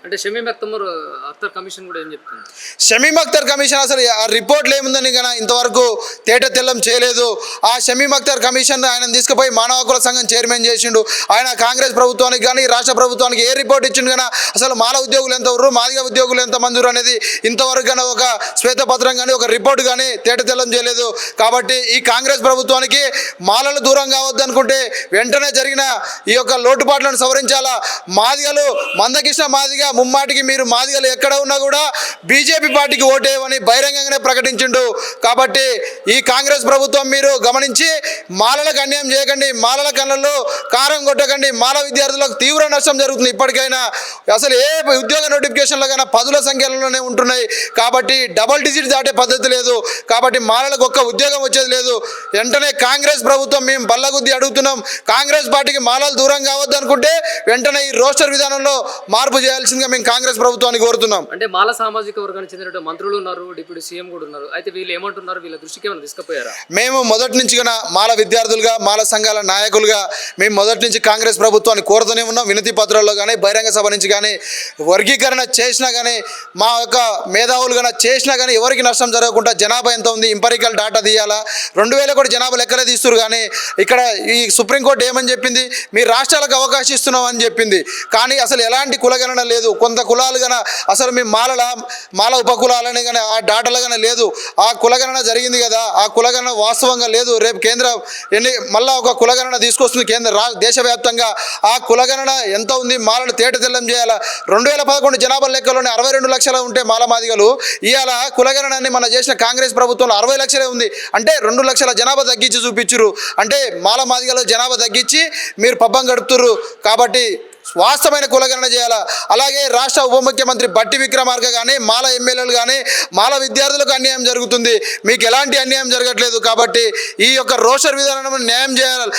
అంటే షమీమ్ అఖ్తర్ కమిషన్ కూడా ఏం చెప్తుంది? షమీమ్ అఖ్తర్ కమిషన్ అసలు ఆ రిపోర్ట్లు ఏముందని కానీ ఇంతవరకు తేట తెల్లం చేయలేదు. ఆ షమీమ్ అఖ్తర్ కమిషన్ ఆయన తీసుకుపోయి మానవ హక్కుల సంఘం చైర్మన్ చేసిండు. ఆయన కాంగ్రెస్ ప్రభుత్వానికి కానీ రాష్ట్ర ప్రభుత్వానికి ఏ రిపోర్ట్ ఇచ్చిండు కానీ అసలు మాల ఉద్యోగులు ఎంత ఉర్రు, మాదిగ ఉద్యోగులు ఎంత మంది అనేది ఇంతవరకు కానీ ఒక శ్వేతపత్రం కానీ ఒక రిపోర్ట్ కానీ తేట తెల్లం చేయలేదు. కాబట్టి ఈ కాంగ్రెస్ ప్రభుత్వానికి మాలలు దూరం కావద్దు అనుకుంటే వెంటనే జరిగిన ఈ యొక్క లోటుపాట్లను సవరించాలా. మాదిగలు మందకృష్ణ మాదిగ ముమ్మాటికి మీరు మాదిగలు ఎక్కడ ఉన్నా కూడా బీజేపీ పార్టీకి ఓటేయమని బహిరంగంగానే ప్రకటించిండు. కాబట్టి ఈ కాంగ్రెస్ ప్రభుత్వం మీరు గమనించి మాలలకు అన్యాయం చేయకండి, మాలల కళ్ళల్లో కారం కొట్టకండి. మాల విద్యార్థులకు తీవ్ర నష్టం జరుగుతుంది. ఇప్పటికైనా అసలు ఏ ఉద్యోగ నోటిఫికేషన్లో కన్నా పదుల సంఖ్యలోనే ఉంటున్నాయి. కాబట్టి డబల్ డిజిట్ దాటే పద్ధతి లేదు. కాబట్టి మాలలకు ఒక్క ఉద్యోగం వచ్చేది లేదు. వెంటనే కాంగ్రెస్ ప్రభుత్వం మేము బల్లగుద్ది అడుగుతున్నాం. కాంగ్రెస్ పార్టీకి మాలలు దూరం కావద్దు అనుకుంటే వెంటనే ఈ రోస్టర్ విధానంలో మార్పు చేయాల్సిందిగా మేము కాంగ్రెస్ ప్రభుత్వాన్ని కోరుతున్నాం. అంటే మాల సామాజిక వర్గానికి చెందిన మంత్రులు ఉన్నారు, డిప్యూటీ సీఎం కూడా ఉన్నారు. అయితే వీళ్ళు ఏమంటున్నారు? వీళ్ళ దృష్టికి ఏమైనా తీసుకుపోయారా? మేము మొదటి నుంచి కూడా మాల విద్యార్థులుగా మాల సంఘాల నాయకులుగా మేము మొదటి నుంచి కాంగ్రెస్ ప్రభుత్వాన్ని కోరుతూనే ఉన్నాం. వినతి పత్రాల్లో కానీ బహిరంగ సభ నుంచి కానీ వర్గీకరణ చేసినా కానీ మా యొక్క మేధావులు కానీ చేసినా కానీ ఎవరికి నష్టం జరగకుండా జనాభా ఎంత ఉంది ఇంపరికల్ డాటా తీయాలా. 2000 కూడా జనాభా లెక్కలే తీస్తున్నారు. కానీ ఇక్కడ ఈ సుప్రీంకోర్టు ఏమని చెప్పింది? మీ రాష్ట్రాలకు అవకాశం ఇస్తున్నాం అని చెప్పింది. కానీ అసలు ఎలాంటి కులగణన లేదు. కొంత కులాలు కన్నా అసలు మేము మాల ఉపకులాలని కానీ ఆ డాటాలో కానీ లేదు. ఆ కులగణన జరిగింది కదా, ఆ కులగణన వాస్తవంగా లేదు. రేపు కేంద్రం మళ్ళీ ఒక కులగణన తీసుకొస్తుంది దేశవ్యాప్తంగా. ఆ కులగణన ఎంత ఉంది మాలలు తేట తెల్లం చేయాలా. 2011 జనాభా లెక్కలోనే 62 లక్షలు ఉంటే మాల మాదిగలు ఇవాళ కులగణనాన్ని మన చేసిన కాంగ్రెస్ ప్రభుత్వంలో 60 లక్షలే ఉంది. అంటే 2 లక్షల జనాభా తగ్గించి చూపించురు. అంటే మాల మాదిగలు జనాభా తగ్గించి మీరు పబ్బం గడుపుతుర్రు. కాబట్టి వాస్తవమైన కులగణన చేయాలా. అలాగే రాష్ట్ర ఉప ముఖ్యమంత్రి బట్టి విక్రమార్క కానీ మాల ఎమ్మెల్యేలు కానీ మాల విద్యార్థులకు అన్యాయం జరుగుతుంది. మీకు ఎలాంటి అన్యాయం జరగట్లేదు. కాబట్టి ఈ యొక్క రోస్టర్ విధానం న్యాయం చేయాలి.